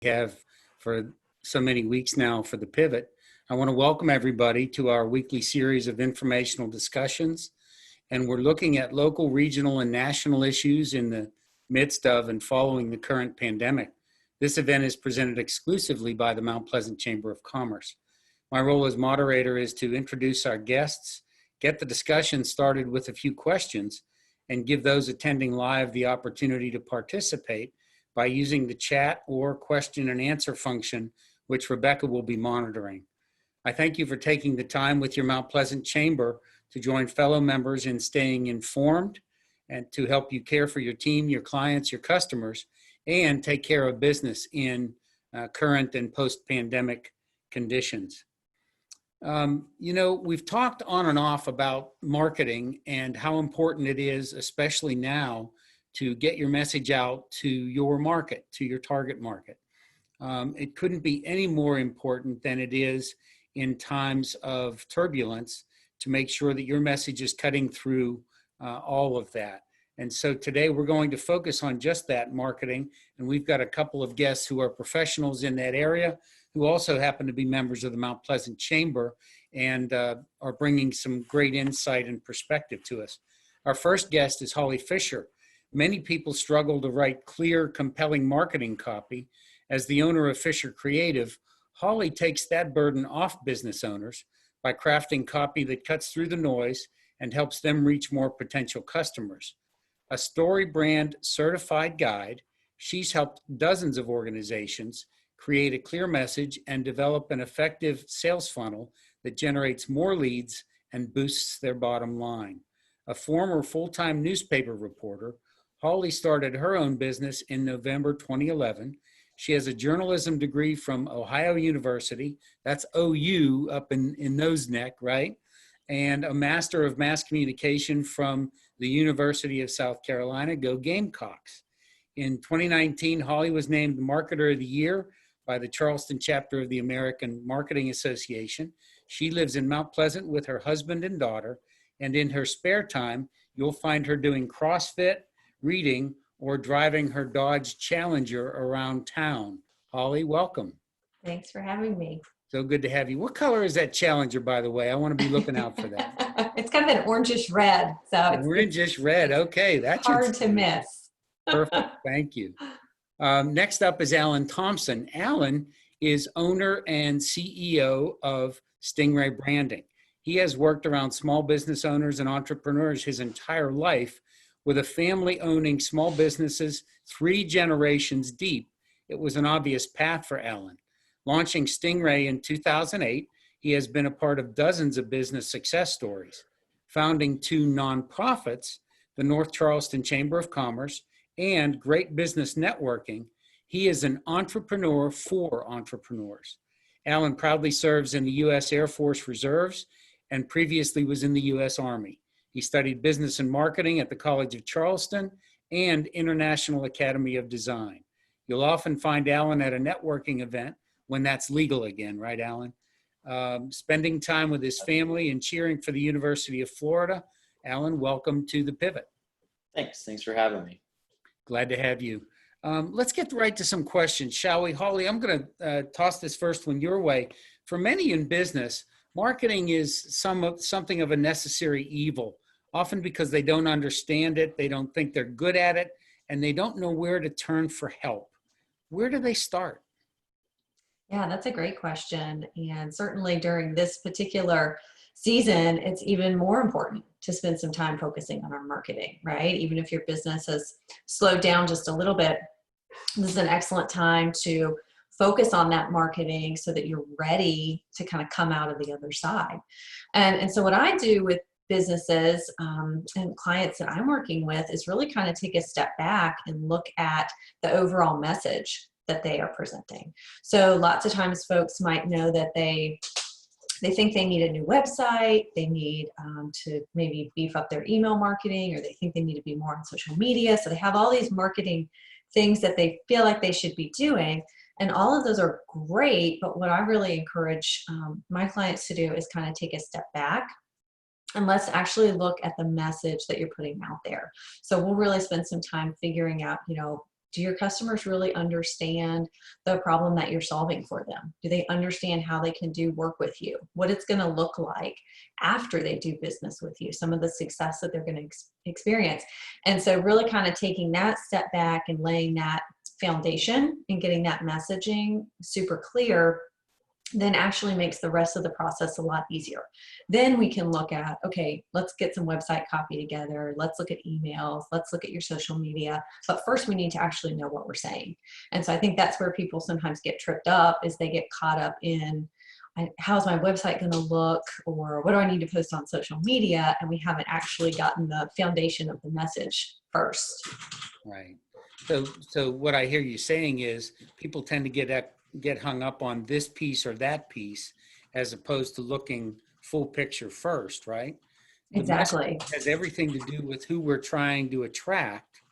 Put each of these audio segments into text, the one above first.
have for so many weeks now for the Pivot. I want to welcome everybody to our weekly series of informational discussions. And we're looking at local, regional, and national issues in the midst of and following the current pandemic. This event is presented exclusively by the Mount Pleasant Chamber of Commerce. My role as moderator is to introduce our guests, get the discussion started with a few questions, and give those attending live the opportunity to participate by using the chat or question and answer function, which Rebecca will be monitoring. I thank you for taking the time with your Mount Pleasant Chamber to join fellow members in staying informed and to help you care for your team, your clients, your customers, and take care of business in current and post-pandemic conditions. We've talked on and off about marketing and how important it is, especially now, to get your message out to your market, to your target market. It couldn't be any more important than it is in times of turbulence to make sure that your message is cutting through all of that. And so today we're going to focus on just that, marketing, and we've got a couple of guests who are professionals in that area who also happen to be members of the Mount Pleasant Chamber and are bringing some great insight and perspective to us. Our first guest is Holly Fisher. Many people struggle to write clear, compelling marketing copy. As the owner of Fisher Creative, Holly takes that burden off business owners by crafting copy that cuts through the noise and helps them reach more potential customers. A story brand certified guide, she's helped dozens of organizations create a clear message and develop an effective sales funnel that generates more leads and boosts their bottom line. A former full-time newspaper reporter, Holly started her own business in November 2011. She has a journalism degree from Ohio University, that's OU up in Nose Neck, right? And a Master of Mass Communication from the University of South Carolina, go Gamecocks. In 2019, Holly was named Marketer of the Year by the Charleston chapter of the American Marketing Association. She lives in Mount Pleasant with her husband and daughter, and in her spare time, you'll find her doing CrossFit, reading, or driving her Dodge Challenger around town. Holly, welcome. Thanks for having me. So good to have you. What color is that Challenger, by the way? I want to be looking out for that. It's kind of an orangish red. So orangish red. Okay. That's hard to miss. Perfect. Thank you. Next up is Alan Thompson. Alan is owner and CEO of Stingray Branding. He has worked around small business owners and entrepreneurs his entire life, with a family owning small businesses 3 generations deep. It was an obvious path for Alan. Launching Stingray in 2008, he has been a part of dozens of business success stories. Founding 2 nonprofits, the North Charleston Chamber of Commerce and Great Business Networking, he is an entrepreneur for entrepreneurs. Alan proudly serves in the U.S. Air Force Reserves and previously was in the U.S. Army. He studied business and marketing at the College of Charleston and International Academy of Design. You'll often find Alan at a networking event when that's legal again, right, Alan? Spending time with his family and cheering for the University of Florida. Alan, welcome to the Pivot. Thanks for having me. Glad to have you. Let's get right to some questions, shall we? Holly, I'm going to toss this first one your way. For many in business, marketing is something of a necessary evil, often because they don't understand it, they don't think they're good at it, and they don't know where to turn for help. Where do they start? Yeah, that's a great question. And certainly during this particular season, it's even more important to spend some time focusing on our marketing, right? Even if your business has slowed down just a little bit, this is an excellent time to focus on that marketing so that you're ready to kind of come out of the other side. And so what I do with businesses and clients that I'm working with is really kind of take a step back and look at the overall message that they are presenting. So lots of times folks might know that they think they need a new website, they need to maybe beef up their email marketing, or they think they need to be more on social media. So they have all these marketing things that they feel like they should be doing. And all of those are great, but what I really encourage my clients to do is kind of take a step back and let's actually look at the message that you're putting out there. So we'll really spend some time figuring out, Do your customers really understand the problem that you're solving for them? Do they understand how they can do work with you? What it's going to look like after they do business with you? Some of the success that they're going to experience. And so really kind of taking that step back and laying that foundation and getting that messaging super clear then actually makes the rest of the process a lot easier. Then we can look at, okay, let's get some website copy together. Let's look at emails. Let's look at your social media. But first we need to actually know what we're saying. And so I think that's where people sometimes get tripped up, is they get caught up in, how's my website going to look, or what do I need to post on social media? And we haven't actually gotten the foundation of the message first. Right. So what I hear you saying is people tend to get hung up on this piece or that piece as opposed to looking full picture first, right? Exactly. The has everything to do with who we're trying to attract.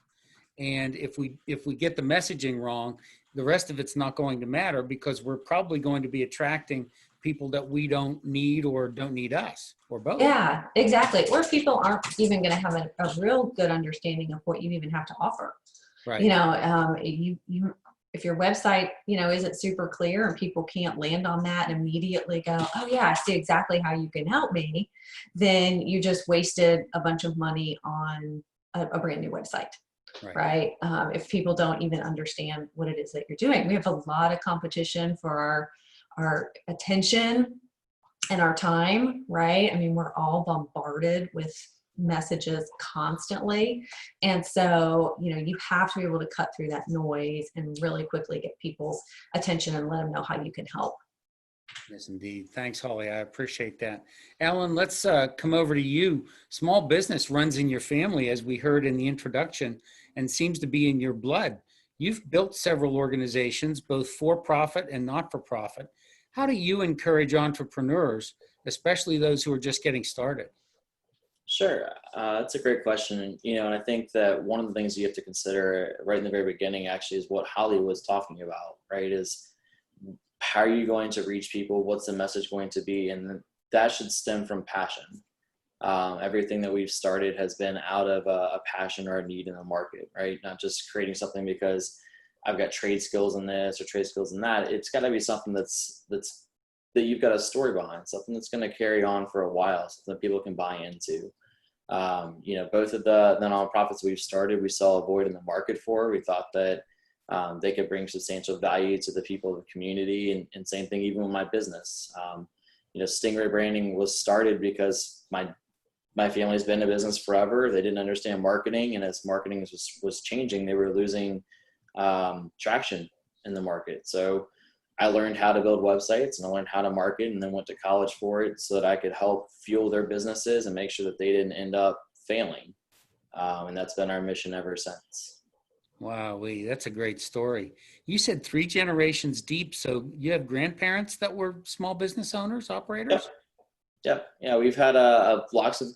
And if we get the messaging wrong, the rest of it's not going to matter, because we're probably going to be attracting people that we don't need or don't need us, or both. Yeah, exactly. Or people aren't even going to have a real good understanding of what you even have to offer. Right. You know, if your website, isn't super clear and people can't land on that and immediately go, oh yeah, I see exactly how you can help me, then you just wasted a bunch of money on a brand new website, right? If people don't even understand what it is that you're doing. We have a lot of competition for our attention and our time, right? I mean, we're all bombarded with messages constantly. And so, you have to be able to cut through that noise and really quickly get people's attention and let them know how you can help. Yes, indeed. Thanks, Holly. I appreciate that. Alan, let's come over to you. Small business runs in your family, as we heard in the introduction, and seems to be in your blood. You've built several organizations, both for-profit and not-for-profit. How do you encourage entrepreneurs, especially those who are just getting started? Sure. That's a great question. And I think that one of the things you have to consider right in the very beginning actually is what Holly was talking about, right? Is how are you going to reach people? What's the message going to be? And that should stem from passion. Everything that we've started has been out of a passion or a need in the market, right? Not just creating something because I've got trade skills in this or trade skills in that. It's got to be something that you've got a story behind, something that's going to carry on for a while, something that people can buy into. Both of the nonprofits we've started, we saw a void in the market for. We thought that they could bring substantial value to the people of the community, and same thing even with my business. Stingray branding was started because my family's been in business forever. They didn't understand marketing, and as marketing was changing, they were losing traction in the market. So I learned how to build websites, and I learned how to market, and then went to college for it so that I could help fuel their businesses and make sure that they didn't end up failing. And that's been our mission ever since. Wow, that's a great story. You said 3 generations deep, so you have grandparents that were small business owners, operators? Yep. Yeah, we've had a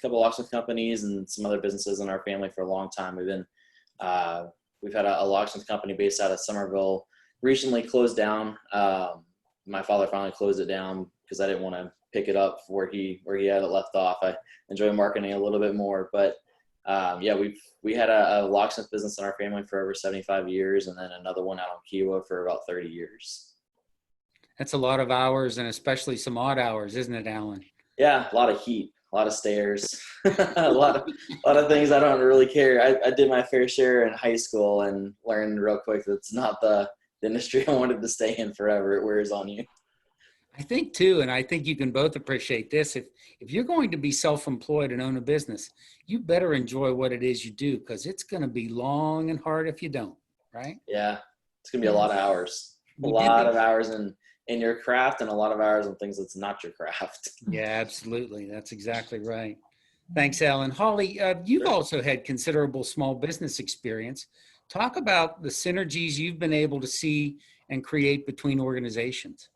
couple locksmith companies and some other businesses in our family for a long time. We've had a locksmith company based out of Somerville, recently closed down. My father finally closed it down because I didn't want to pick it up where he had it left off. I enjoy marketing a little bit more, but we had a locksmith business in our family for over 75 years, and then another one out on Kiowa for about 30 years. That's a lot of hours, and especially some odd hours, isn't it, Alan? Yeah, a lot of heat, a lot of stairs, a lot of things I don't really care. I did my fair share in high school and learned real quick that it's not the industry I wanted to stay in forever. It wears on you. I think too, and I think you can both appreciate this. If you're going to be self-employed and own a business, you better enjoy what it is you do, because it's going to be long and hard if you don't, right? Yeah, it's going to be a lot of hours. A lot of hours in your craft, and a lot of hours on things that's not your craft. Yeah, absolutely. That's exactly right. Thanks, Alan. Holly, you've also had considerable small business experience. Talk about the synergies you've been able to see and create between organizations.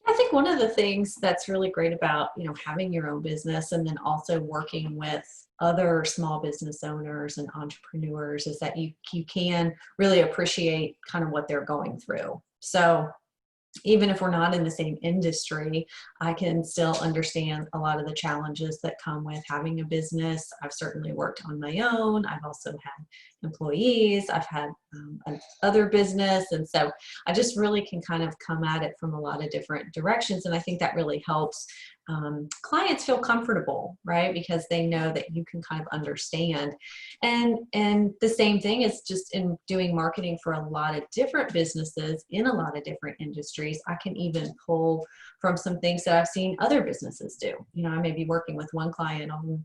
I think one of the things that's really great about, having your own business and then also working with other small business owners and entrepreneurs is that you can really appreciate kind of what they're going through. So even if we're not in the same industry, I can still understand a lot of the challenges that come with having a business. I've certainly worked on my own. I've also had employees. I've had other business. And so I just really can kind of come at it from a lot of different directions. And I think that really helps clients feel comfortable, right? Because they know that you can kind of understand. And the same thing is just in doing marketing for a lot of different businesses in a lot of different industries. I can even pull from some things that I've seen other businesses do. You know, I may be working with one client on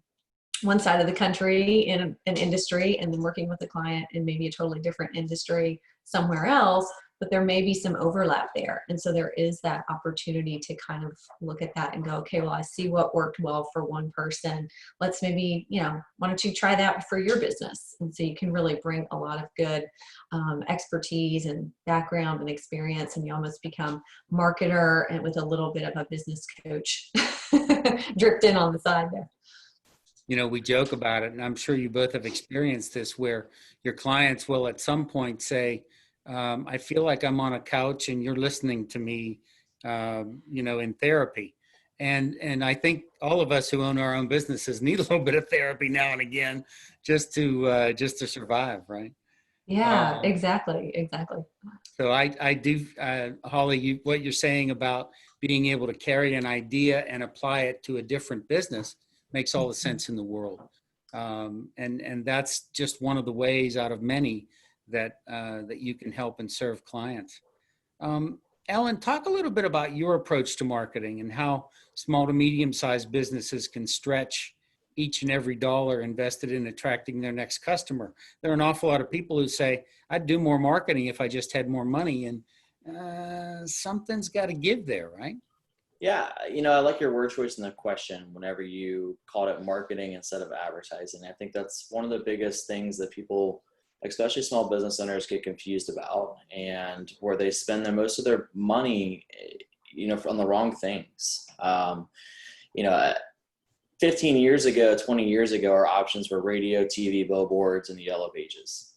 one side of the country in an industry, and then working with a client in maybe a totally different industry somewhere else, but there may be some overlap there. And so there is that opportunity to kind of look at that and go, okay, well, I see what worked well for one person. Let's maybe, you know, why don't you try that for your business? And so you can really bring a lot of good expertise and background and experience, and you almost become marketer and with a little bit of a business coach dripped in on the side there. You know, we joke about it, and I'm sure you both have experienced this, where your clients will at some point say, I feel like I'm on a couch and you're listening to me, you know, in therapy. And I think all of us who own our own businesses need a little bit of therapy now and again just to survive, right? Yeah, exactly. So I do, Holly, what you're saying about being able to carry an idea and apply it to a different business makes all the sense in the world. And that's just one of the ways out of many that you can help and serve clients. Ellen, talk a little bit about your approach to marketing and how small to medium-sized businesses can stretch each and every dollar invested in attracting their next customer. There are an awful lot of people who say, I'd do more marketing if I just had more money, and something's got to give there, right? Yeah, you know, I like your word choice in the question whenever you called it marketing instead of advertising. I think that's one of the biggest things that people, especially small business owners, get confused about, and where they spend most of their money, you know, on the wrong things. You know, 15 years ago, 20 years ago, our options were radio, TV, billboards, and the yellow pages,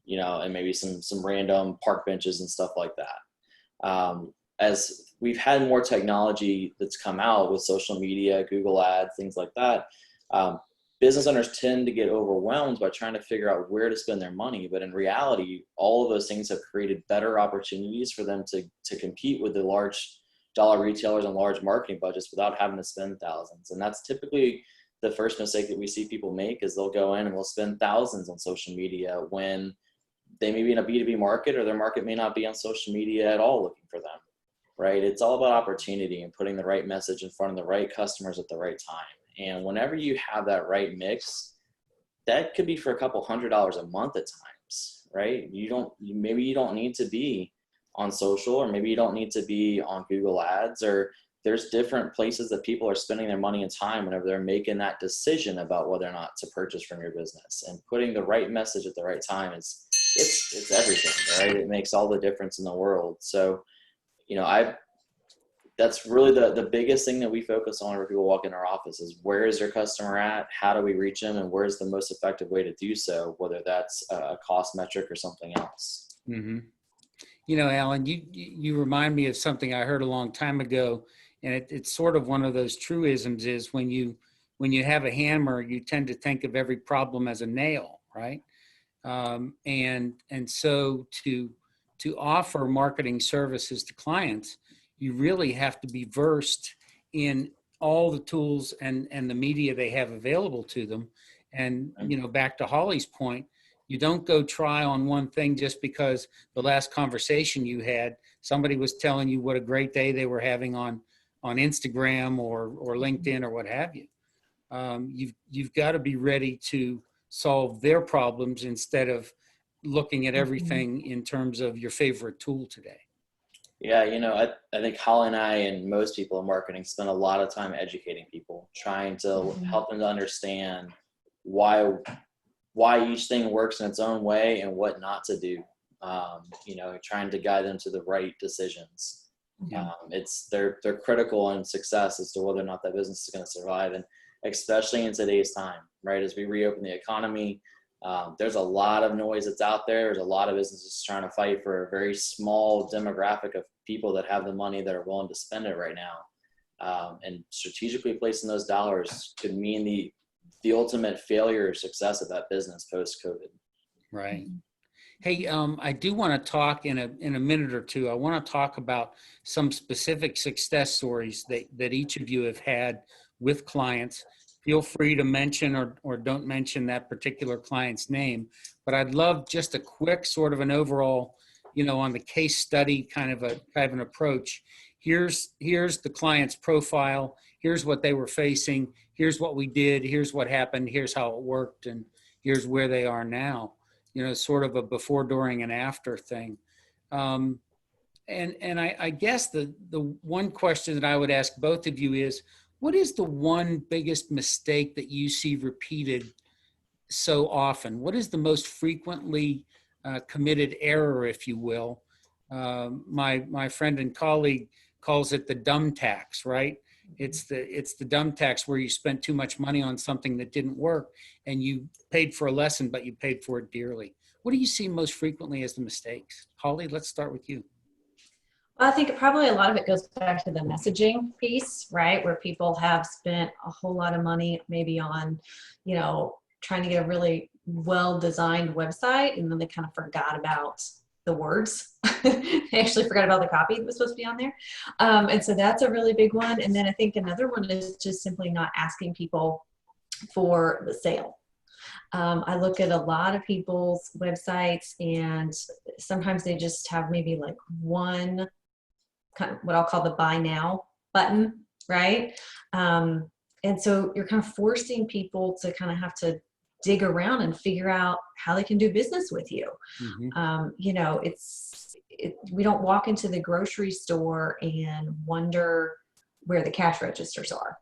you know, and maybe some random park benches and stuff like that. As we've had more technology that's come out with social media, Google ads, things like that, business owners tend to get overwhelmed by trying to figure out where to spend their money. But in reality, all of those things have created better opportunities for them to compete with the large dollar retailers and large marketing budgets without having to spend thousands. And that's typically the first mistake that we see people make, is they'll go in and they'll spend thousands on social media when they may be in a B2B market, or their market may not be on social media at all looking for them. Right? It's all about opportunity and putting the right message in front of the right customers at the right time. And whenever you have that right mix, that could be for a couple $100s a month at times, right? Maybe you don't need to be on social, or maybe you don't need to be on Google ads, or there's different places that people are spending their money and time whenever they're making that decision about whether or not to purchase from your business. And putting the right message at the right time it's everything, right? It makes all the difference in the world. So, you know, that's really the biggest thing that we focus on whenever people walk in our office is, where is your customer at? How do we reach them? And where's the most effective way to do so, whether that's a cost metric or something else. Mm-hmm. You know, Alan, you remind me of something I heard a long time ago, and it's sort of one of those truisms, is when you have a hammer, you tend to think of every problem as a nail, right? And so to offer marketing services to clients, you really have to be versed in all the tools and the media they have available to them. And, you know, back to Holly's point, you don't go try on one thing just because the last conversation you had, somebody was telling you what a great day they were having on Instagram or LinkedIn or what have you. You've got to be ready to solve their problems instead of looking at everything in terms of your favorite tool today. Yeah, you know, I think Holly and I and most people in marketing spend a lot of time educating people, trying to help them to understand why each thing works in its own way and what not to do. You know, trying to guide them to the right decisions. They're critical in success as to whether or not that business is going to survive, and especially in today's time, right? As we reopen the economy, there's a lot of noise that's out there. There's a lot of businesses trying to fight for a very small demographic of people that have the money that are willing to spend it right now. And strategically placing those dollars could mean the ultimate failure or success of that business post-COVID. Right. Hey, I do want to talk in a minute or two. I want to talk about some specific success stories that each of you have had with clients. Feel free to mention or don't mention that particular client's name, but I'd love just a quick sort of an overall, on the case study kind of an approach. Here's the client's profile. Here's what they were facing. Here's what we did. Here's what happened. Here's how it worked, and here's where they are now. Sort of a before, during, and after thing. And I guess the one question that I would ask both of you is, what is the one biggest mistake that you see repeated so often? What is the most frequently committed error, if you will? My friend and colleague calls it the dumb tax, right? It's the dumb tax where you spent too much money on something that didn't work and you paid for a lesson, but you paid for it dearly. What do you see most frequently as the mistakes? Holly, let's start with you. Well, I think probably a lot of it goes back to the messaging piece, right? Where people have spent a whole lot of money maybe on, trying to get a really well-designed website, and then they kind of forgot about the words. They actually forgot about the copy that was supposed to be on there. And so that's a really big one. And then I think another one is just simply not asking people for the sale. I look at a lot of people's websites, and sometimes they just have maybe like one kind of what I'll call the buy now button, right? And so you're kind of forcing people to kind of have to dig around and figure out how they can do business with you. Mm-hmm. We don't walk into the grocery store and wonder where the cash registers are.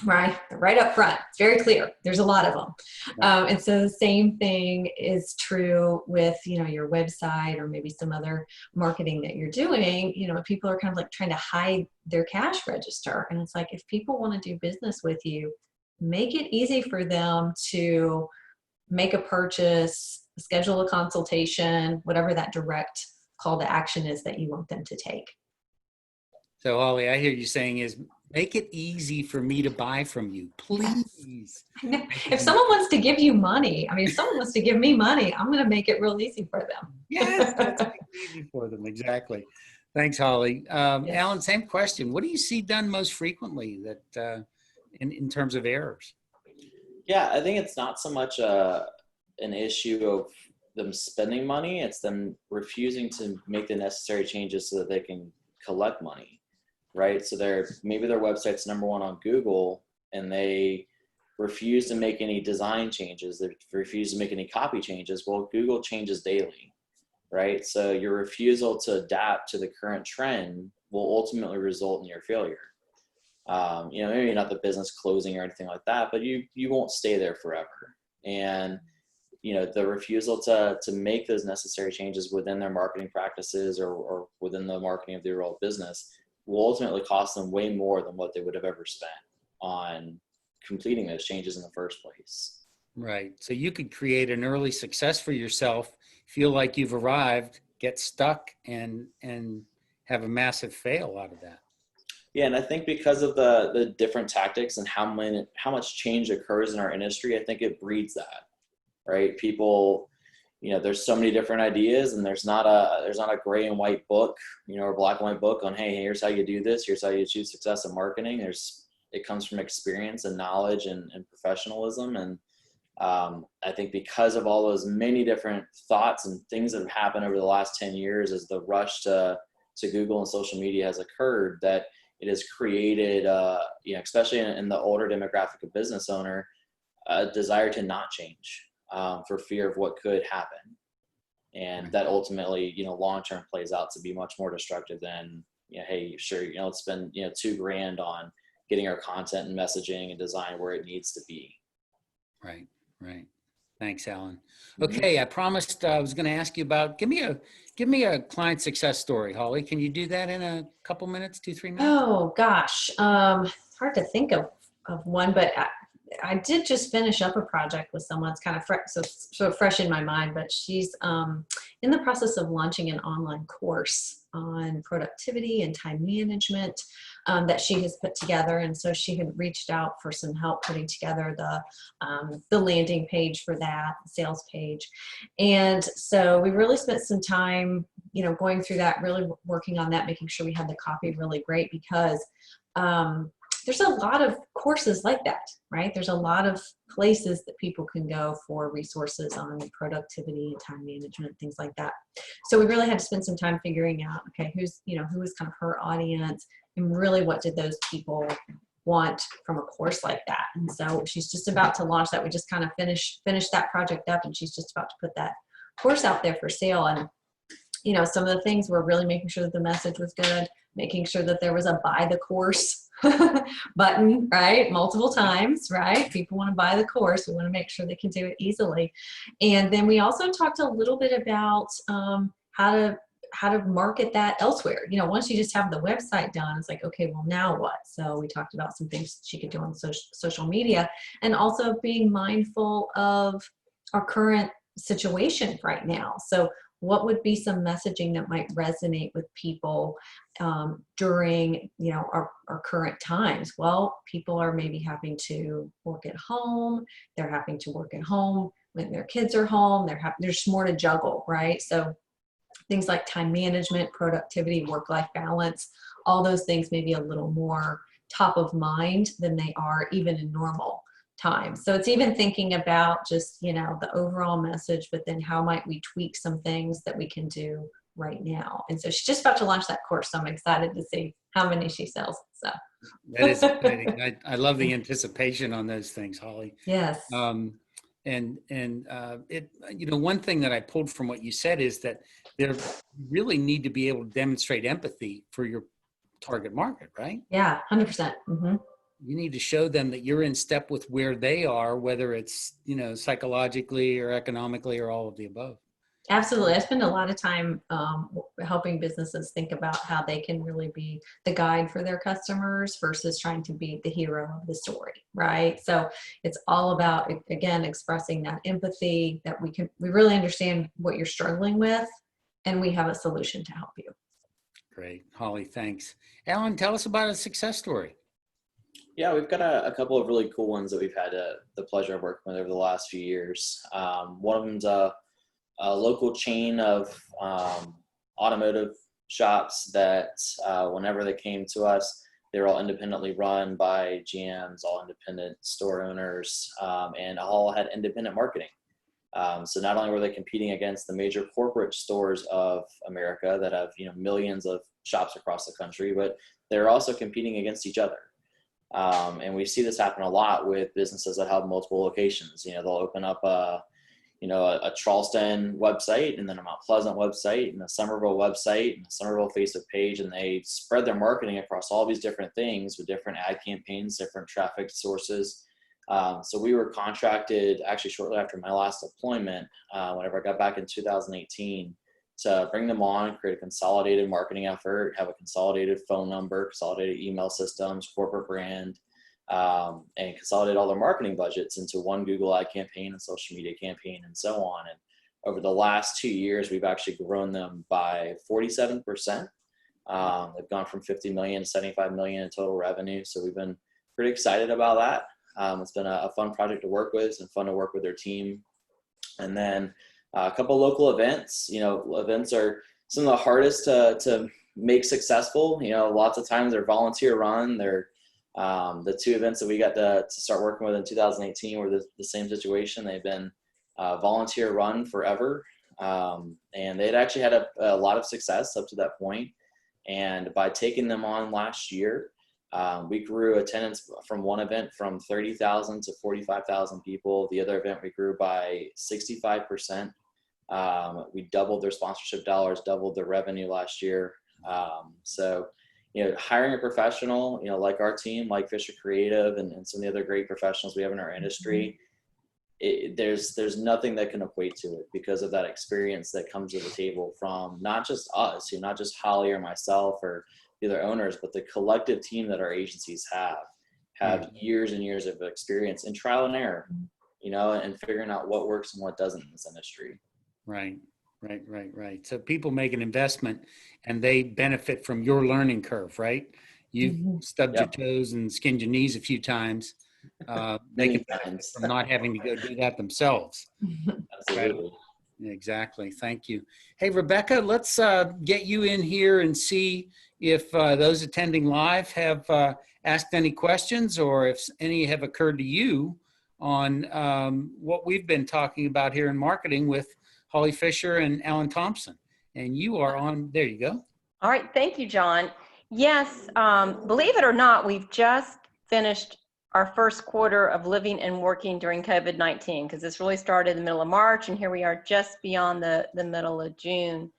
Right? They're right up front. It's very clear. There's a lot of them. And so the same thing is true with, your website or maybe some other marketing that you're doing. People are kind of like trying to hide their cash register. And it's like, if people want to do business with you, make it easy for them to make a purchase, schedule a consultation, whatever that direct call to action is that you want them to take. So, Holly, I hear you saying is, make it easy for me to buy from you, please. If someone wants to give you money, if someone wants to give me money, I'm going to make it real easy for them. Yes, that's easy for them. Exactly. Thanks, Holly. Yes. Alan, same question. What do you see done most frequently that in terms of errors? Yeah, I think it's not so much an issue of them spending money. It's them refusing to make the necessary changes so that they can collect money. Right. So maybe their website's number one on Google, and they refuse to make any design changes. They refuse to make any copy changes. Well, Google changes daily. Right. So your refusal to adapt to the current trend will ultimately result in your failure. Maybe not the business closing or anything like that, but you won't stay there forever. And, the refusal to make those necessary changes within their marketing practices or within the marketing of their overall business will ultimately cost them way more than what they would have ever spent on completing those changes in the first place. Right. So you could create an early success for yourself, feel like you've arrived, get stuck, and have a massive fail out of that. Yeah, and I think because of the different tactics and how much change occurs in our industry, I think it breeds that. Right? People, there's so many different ideas, and there's not a gray and white book, or black and white book on, hey, here's how you do this, here's how you achieve success in marketing. It comes from experience and knowledge and professionalism. And I think because of all those many different thoughts and things that have happened over the last 10 years as the rush to Google and social media has occurred, that it has created, especially in the older demographic of business owner, a desire to not change. For fear of what could happen. And that ultimately, long-term plays out to be much more destructive than, hey, sure, let's spend, $2,000 on getting our content and messaging and design where it needs to be. Right. Thanks, Alan. Okay. I promised I was going to ask you about, give me a client success story, Holly. Can you do that in a couple minutes, 2-3 minutes? Oh gosh. It's hard to think of one, but I did just finish up a project with someone. It's kind of so fresh in my mind, but she's in the process of launching an online course on productivity and time management that she has put together. And so she had reached out for some help putting together the landing page for that, the sales page. And so we really spent some time, going through that, really working on that, making sure we had the copy really great, because there's a lot of courses like that, right? There's a lot of places that people can go for resources on productivity and time management, things like that. So we really had to spend some time figuring out, okay, who was kind of her audience, and really what did those people want from a course like that. And so she's just about to launch that. We just kind of finished that project up, and she's just about to put that course out there for sale. And some of the things were really making sure that the message was good, making sure that there was a buy the course button, right? Multiple times, right? People want to buy the course. We want to make sure they can do it easily. And then we also talked a little bit about how to market that elsewhere. Once you just have the website done, it's like, okay, well, now what? So we talked about some things she could do on social media, and also being mindful of our current situation right now. So what would be some messaging that might resonate with people during our current times? Well, people are maybe having to work at home. They're having to work at home when their kids are home. There's more to juggle, right? So things like time management, productivity, work-life balance, all those things may be a little more top of mind than they are even in normal time. So it's even thinking about just, the overall message, but then how might we tweak some things that we can do right now? And so she's just about to launch that course. So I'm excited to see how many she sells. So that is exciting. I love the anticipation on those things, Holly. Yes. And one thing that I pulled from what you said is that there really need to be able to demonstrate empathy for your target market, right? Yeah, 100%. Mm-hmm. You need to show them that you're in step with where they are, whether it's, psychologically or economically or all of the above. Absolutely. I spend a lot of time helping businesses think about how they can really be the guide for their customers versus trying to be the hero of the story, right? So it's all about, again, expressing that empathy, that we really understand what you're struggling with, and we have a solution to help you. Great. Holly, thanks. Alan, tell us about a success story. Yeah, we've got a couple of really cool ones that we've had the pleasure of working with over the last few years. One of them's a local chain of automotive shops that whenever they came to us, they were all independently run by GMs, all independent store owners, and all had independent marketing. So not only were they competing against the major corporate stores of America that have millions of shops across the country, but they're also competing against each other. And we see this happen a lot with businesses that have multiple locations. They'll open up a Charleston website, and then a Mount Pleasant website, and a Somerville website, and a Somerville Facebook page, and they spread their marketing across all these different things with different ad campaigns, different traffic sources. So we were contracted actually shortly after my last deployment, whenever I got back in 2018, to bring them on, create a consolidated marketing effort, have a consolidated phone number, consolidated email systems, corporate brand, and consolidate all their marketing budgets into one Google ad campaign and social media campaign and so on. And over the last 2 years, we've actually grown them by 47%. They've gone from 50 million to 75 million in total revenue. So we've been pretty excited about that. It's been a fun project to work with. It's been fun to work with their team. And then a couple local events. Events are some of the hardest to make successful. Lots of times they're volunteer run. They're the two events that we got to start working with in 2018 were the same situation. They've been volunteer run forever. And they'd actually had a lot of success up to that point. And by taking them on last year, we grew attendance from one event from 30,000 to 45,000 people. The other event we grew by 65%. We doubled their sponsorship dollars, doubled their revenue last year. So hiring a professional, like our team, like Fisher Creative and some of the other great professionals we have in our industry, there's nothing that can equate to it because of that experience that comes to the table from not just us, not just Holly or myself or the other owners, but the collective team that our agencies have years and years of experience in trial and error, and figuring out what works and what doesn't in this industry. Right. Right. So people make an investment and they benefit from your learning curve, right? You've Mhm. stubbed your Yep. toes and skinned your knees a few times. They Many can benefit times. from not having to go do that themselves. Right. Absolutely. Exactly. Thank you. Hey, Rebecca, let's get you in here and see if those attending live have asked any questions or if any have occurred to you on what we've been talking about here in marketing with Holly Fisher and Alan Thompson. And you are on, there you go. All right, thank you, John. Yes, believe it or not, we've just finished our first quarter of living and working during COVID-19 because this really started in the middle of March and here we are just beyond the middle of June.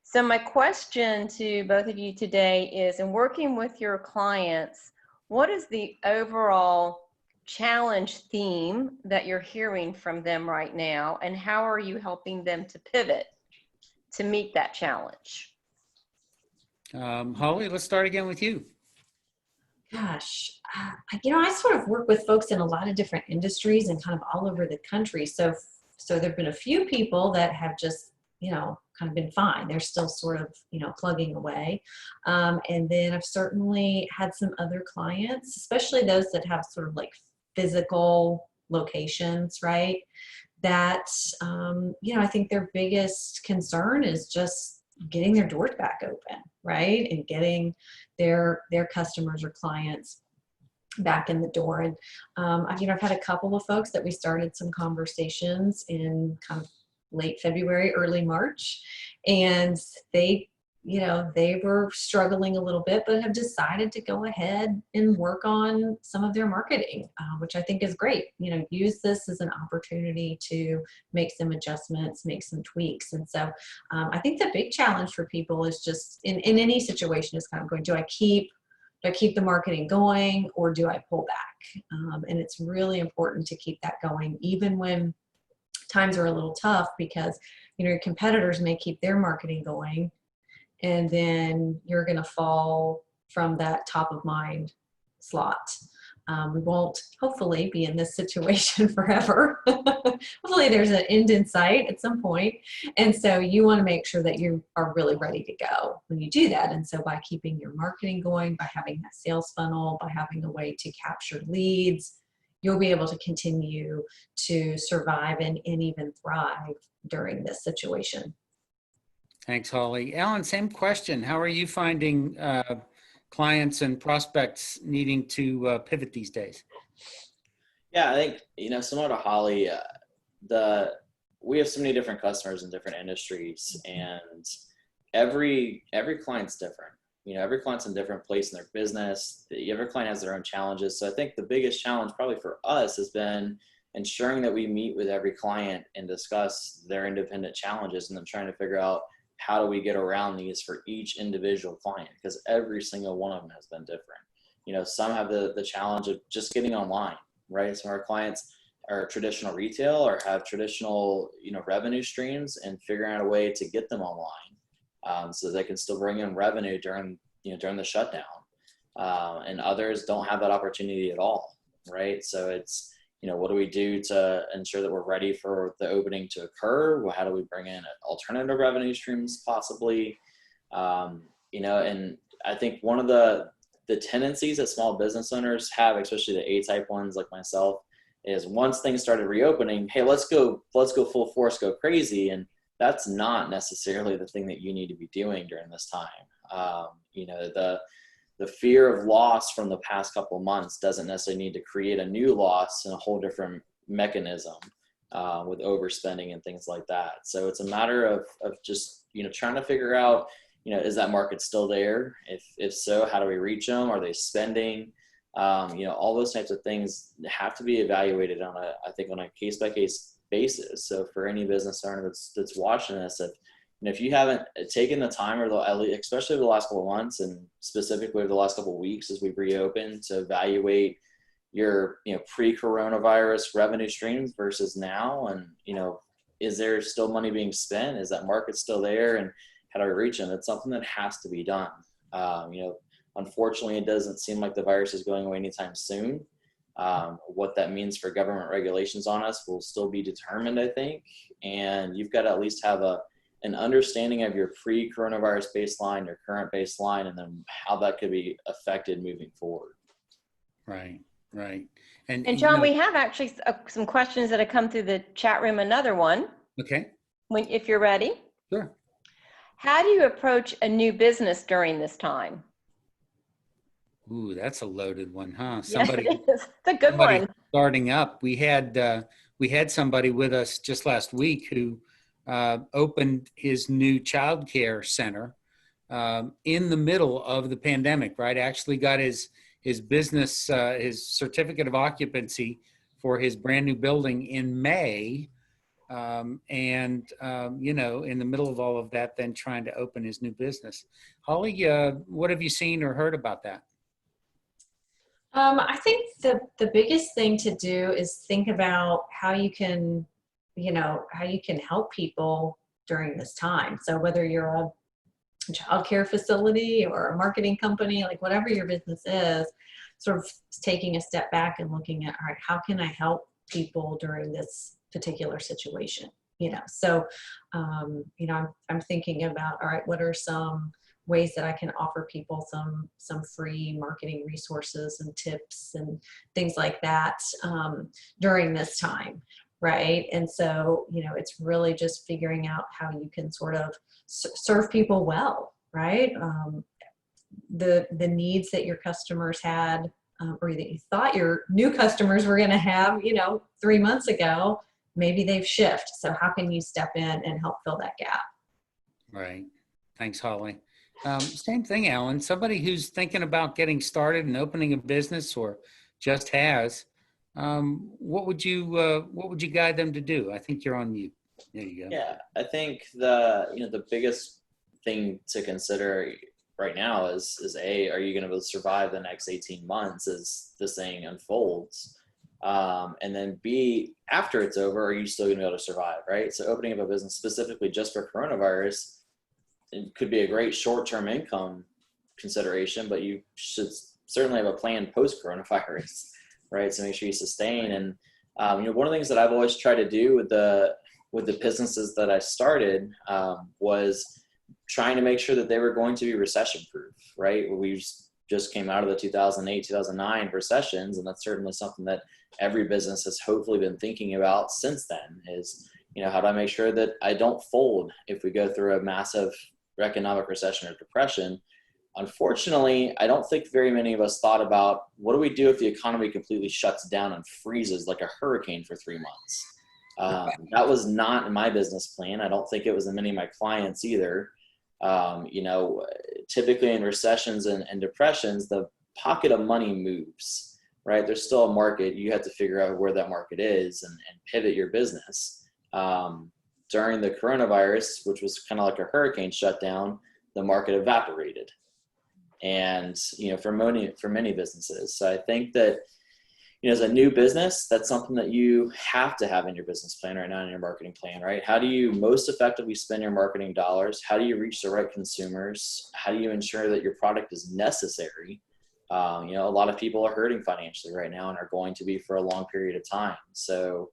So my question to both of you today is, in working with your clients, what is the overall challenge theme that you're hearing from them right now, and how are you helping them to pivot to meet that challenge? Holly, let's start again with you. Gosh, I sort of work with folks in a lot of different industries and kind of all over the country. So there've been a few people that have just, kind of been fine. They're still sort of, plugging away. And then I've certainly had some other clients, especially those that have sort of like physical locations, right? That, I think their biggest concern is just getting their doors back open, right? And getting their customers or clients back in the door. And I've had a couple of folks that we started some conversations in kind of late February, early March, and they were struggling a little bit, but have decided to go ahead and work on some of their marketing, which I think is great. Use this as an opportunity to make some adjustments, make some tweaks. And so I think the big challenge for people is just in any situation is kind of going, do I keep the marketing going or do I pull back? And it's really important to keep that going, even when times are a little tough, because your competitors may keep their marketing going and then you're going to fall from that top of mind slot. We won't hopefully be in this situation forever. Hopefully there's an end in sight at some point. And so you want to make sure that you are really ready to go when you do that. And so by keeping your marketing going, by having that sales funnel, by having a way to capture leads, you'll be able to continue to survive and even thrive during this situation. Thanks, Holly. Alan, same question. How are you finding clients and prospects needing to pivot these days? Yeah, I think, similar to Holly, we have so many different customers in different industries, and every client's different. Every client's in a different place in their business. Every client has their own challenges. So I think the biggest challenge probably for us has been ensuring that we meet with every client and discuss their independent challenges and then trying to figure out how do we get around these for each individual client, because every single one of them has been different. Some have the challenge of just getting online, right? Some of our clients are traditional retail or have traditional, revenue streams, and figuring out a way to get them online so they can still bring in revenue during the shutdown. And others don't have that opportunity at all, right? So it's, what do we do to ensure that we're ready for the opening to occur? Well, how do we bring in alternative revenue streams possibly? And I think one of the tendencies that small business owners have, especially the A-type ones like myself, is once things started reopening, hey, let's go full force, go crazy. And that's not necessarily the thing that you need to be doing during this time. The fear of loss from the past couple of months doesn't necessarily need to create a new loss in a whole different mechanism with overspending and things like that. So it's a matter of just, trying to figure out, is that market still there? If so, how do we reach them? Are they spending? All those types of things have to be evaluated on a case-by-case basis. So for any business owner that's watching this, if you haven't taken the time, especially over the last couple of months and specifically over the last couple of weeks as we've reopened, to evaluate your pre-coronavirus revenue streams versus now, and is there still money being spent? Is that market still there? And how do we reach them? It's something that has to be done. Unfortunately, it doesn't seem like the virus is going away anytime soon. What that means for government regulations on us will still be determined, I think. And you've got to at least have an understanding of your pre-coronavirus baseline, your current baseline, and then how that could be affected moving forward. Right. And you John, know- we have actually some questions that have come through the chat room. Another one, Okay, if you're ready. sure. How do you approach a new business during this time? Ooh, that's a loaded one, huh? Yes, it is. It's a good one. Starting up. We had somebody with us just last week who opened his new childcare center in the middle of the pandemic. Right, actually got his business, his certificate of occupancy for his brand new building in May. In the middle of all of that, then trying to open his new business. Holly, what have you seen or heard about that? I think the biggest thing to do is think about how you can help people during this time. So whether you're a childcare facility or a marketing company, like whatever your business is, sort of taking a step back and looking at, all right, how can I help people during this particular situation? I'm thinking about, all right, what are some ways that I can offer people some free marketing resources and tips and things like that during this time, right? And so, it's really just figuring out how you can sort of serve people well, right? The needs that your customers had or that you thought your new customers were going to have, 3 months ago, maybe they've shifted. So how can you step in and help fill that gap? Right. Thanks, Holly. Same thing, Alan. Somebody who's thinking about getting started and opening a business or just has, what would you guide them to do? I think you're on mute. There you go. Yeah, I think the biggest thing to consider right now is are you going to be able to survive the next 18 months as this thing unfolds? And then B, after it's over, are you still going to be able to survive, right? So opening up a business specifically just for coronavirus, it could be a great short-term income consideration, but you should certainly have a plan post-coronavirus, right? So make sure you sustain. And one of the things that I've always tried to do with the businesses that I started was trying to make sure that they were going to be recession-proof, right? We just came out of the 2008, 2009 recessions, and that's certainly something that every business has hopefully been thinking about since then is, how do I make sure that I don't fold if we go through a massive economic recession or depression? Unfortunately, I don't think very many of us thought about what do we do if the economy completely shuts down and freezes like a hurricane for 3 months? That was not in my business plan. I don't think it was in many of my clients either. Typically in recessions and depressions, the pocket of money moves, right? There's still a market. You have to figure out where that market is and pivot your business. During the coronavirus, which was kind of like a hurricane shutdown, the market evaporated. And, for many businesses. So I think that, as a new business, that's something that you have to have in your business plan right now, in your marketing plan, right? How do you most effectively spend your marketing dollars? How do you reach the right consumers? How do you ensure that your product is necessary? A lot of people are hurting financially right now and are going to be for a long period of time. So,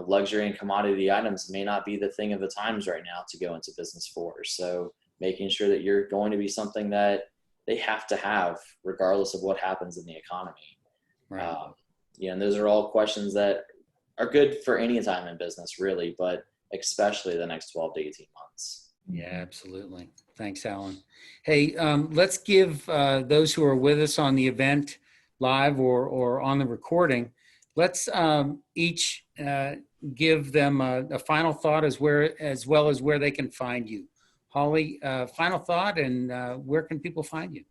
luxury and commodity items may not be the thing of the times right now to go into business for. So making sure that you're going to be something that they have to have regardless of what happens in the economy. Right. And those are all questions that are good for any time in business, really, but especially the next 12 to 18 months. Yeah, absolutely. Thanks, Alan. Hey, let's give those who are with us on the event live or on the recording, let's each give them a final thought as well as where they can find you. Holly, final thought, and where can people find you?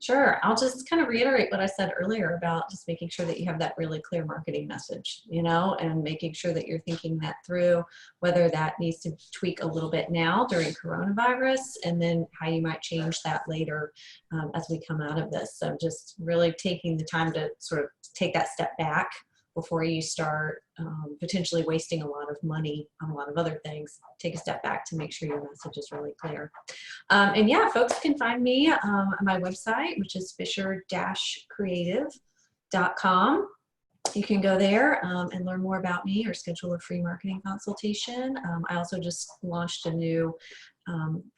Sure. I'll just kind of reiterate what I said earlier about just making sure that you have that really clear marketing message, and making sure that you're thinking that through, whether that needs to tweak a little bit now during coronavirus, and then how you might change that later as we come out of this. So just really taking the time to sort of take that step back before you start potentially wasting a lot of money on a lot of other things. Take a step back to make sure your message is really clear. And yeah, folks can find me on my website, which is fisher-creative.com. you can go there and learn more about me or schedule a free marketing consultation. I also just launched a new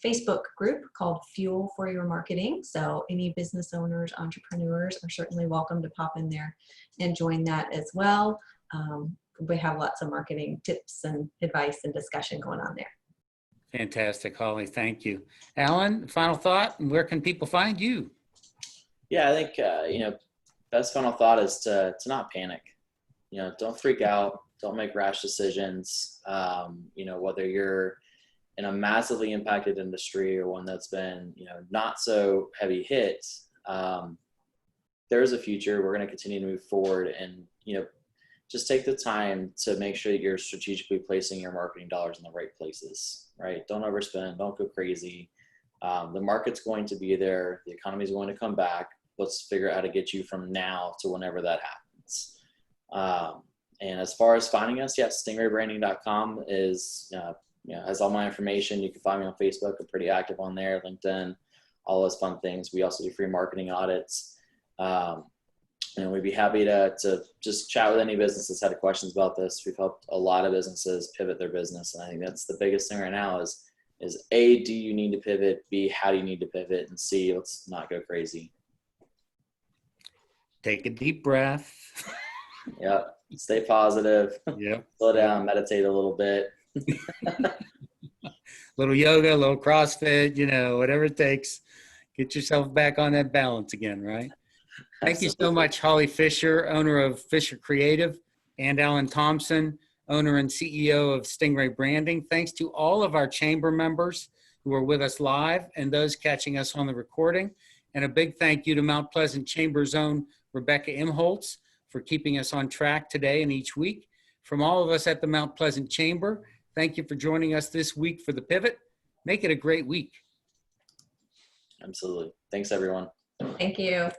Facebook group called Fuel for Your Marketing. So any business owners, entrepreneurs are certainly welcome to pop in there and join that as well. We have lots of marketing tips and advice and discussion going on there. Fantastic, Holly. Thank you. Alan, final thought, and where can people find you? Yeah, I think, best final thought is to not panic. Don't freak out. Don't make rash decisions. Whether you're in a massively impacted industry or one that's been, not so heavy hit, there's a future. We're going to continue to move forward and, just take the time to make sure that you're strategically placing your marketing dollars in the right places, right? Don't overspend, don't go crazy. The market's going to be there. The economy is going to come back. Let's figure out how to get you from now to whenever that happens. And as far as finding us, yes, stingraybranding.com is, has all my information. You can find me on Facebook. I'm pretty active on there, LinkedIn, all those fun things. We also do free marketing audits. And we'd be happy to just chat with any business that's had questions about this. We've helped a lot of businesses pivot their business. And I think that's the biggest thing right now is A, do you need to pivot? B, how do you need to pivot? And C, let's not go crazy. Take a deep breath. Yeah. Stay positive. Yeah. Slow down, meditate a little bit. Little yoga, a little CrossFit, whatever it takes. Get yourself back on that balance again, right? Thank you so much, Holly Fisher, owner of Fisher Creative, and Alan Thompson, owner and CEO of Stingray Branding. Thanks to all of our chamber members who are with us live and those catching us on the recording. And a big thank you to Mount Pleasant Chamber's own Rebecca Imholtz for keeping us on track today and each week. From all of us at the Mount Pleasant Chamber, thank you for joining us this week for The Pivot. Make it a great week. Absolutely. Thanks, everyone. Thank you.